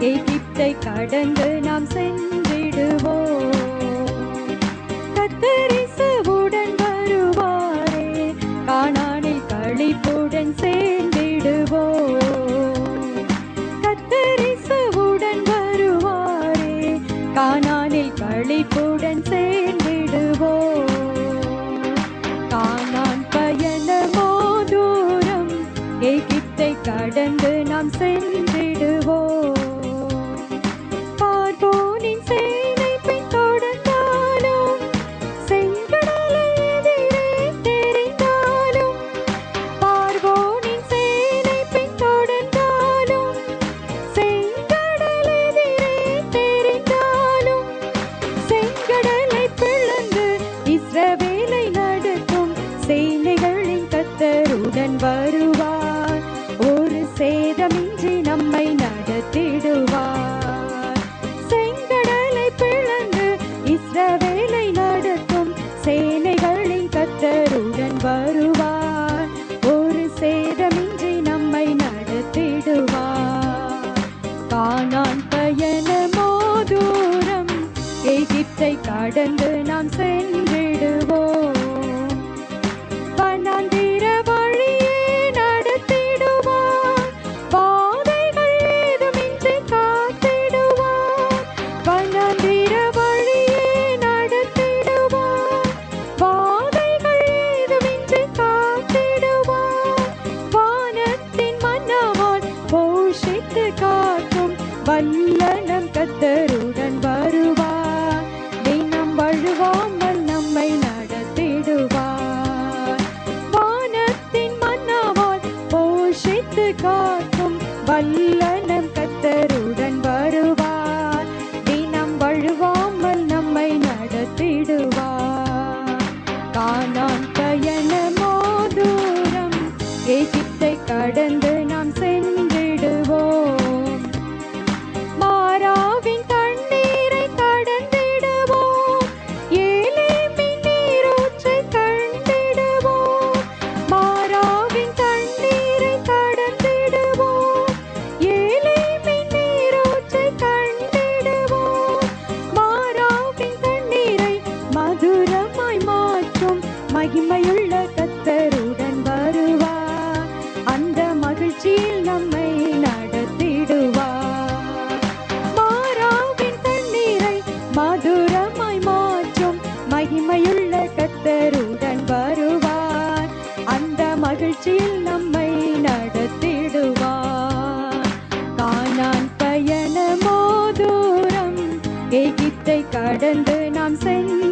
எகிப்தை கடந்து நாம் சென்றிடுவோம். கர்த்தர் இயேசுவுடன் வருவாரே, கானானில் களிப்புடன் சேர்ந்திடுவோம். கர்த்தர் இயேசுவுடன் வருவாரே, கானானில் களிப்புடன் சேர்ந்திடுவோம். கானான் பயணமோ தூரம், எகிப்தை கடந்து நாம் சென்றிடுவோம். பார்வோனின் சேனை பின்தொடர்ந்தாலும், செங்கடலை எதிரே தெரிந்தாலும், பார்வோனின் சேனை பின்தொடர்ந்தாலும், செங்கடல் எதிரே தெரிந்தாலும், செங்கடலை பிளந்து இஸ்ரவேலை நடத்தும் சேனைகளின் கர்த்தருடன் வருவார். ஒரு சேதமின்றி நம்மை நடத்திடுவார். செங்கடலை பிளந்து இஸ்ரவேலை நடத்தும் சேனைகளின் கர்த்தருடன் வருவார். ஒரு சேதமின்றி நம்மை நடத்திடுவார். கானான் பயணமோ தூரம், எகிப்தை கடந்து நாம் சென்றிடுவோம். வனாந்திர வழியே நடத்திடுவார், பாதைகள் ஏதுமின்றி காத்திடுவார். வனாந்திர வழியே நடத்திடுவார், பாதைகள் ஏதுமின்றி காத்திடுவார். வானத்தின் மன்னாவால் போஷித்து காக்கும் வல்ல நம் கர்த்தருடன் வருவார். தினம் வழுவாமல் நம்மை நடத்திடுவார். வானத்தின் மன்னாவால் போஷித்து காக்கும் வல்ல நம் கர்த்தருடன் வருவார். தினம் வழுவாமல் நம்மை நடத்திடுவார். கானான் பயணமோ தூரம், எகிப்தை கடந்து நாம் சென்றிடுவோம். மாராவின் தண்ணீரை கடந்திடுவோம், ஏலேமின் நீரூற்றை கண்டிடுவோம். மாராவின் தண்ணீரை கடந்திடுவோம், ஏலேமின் நீரூற்றை கண்டிடுவோம். மாராவின் தண்ணீரை மதுரமாய் மாற்றும் மகிமையுள்ள கர்த்தருடன் வருவார். அந்த மகிழ்ச்சியில் நம்மை நடத்திடுவார். மாராவின் தண்ணீரை மதுரமாய் மாற்றும் மகிமையுள்ள கர்த்தருடன் வருவார். அந்த மகிழ்ச்சியில் நம்மை நடத்திடுவார். கானான் பயணமோ தூரம், எகிப்தை கடந்து நாம் சென்று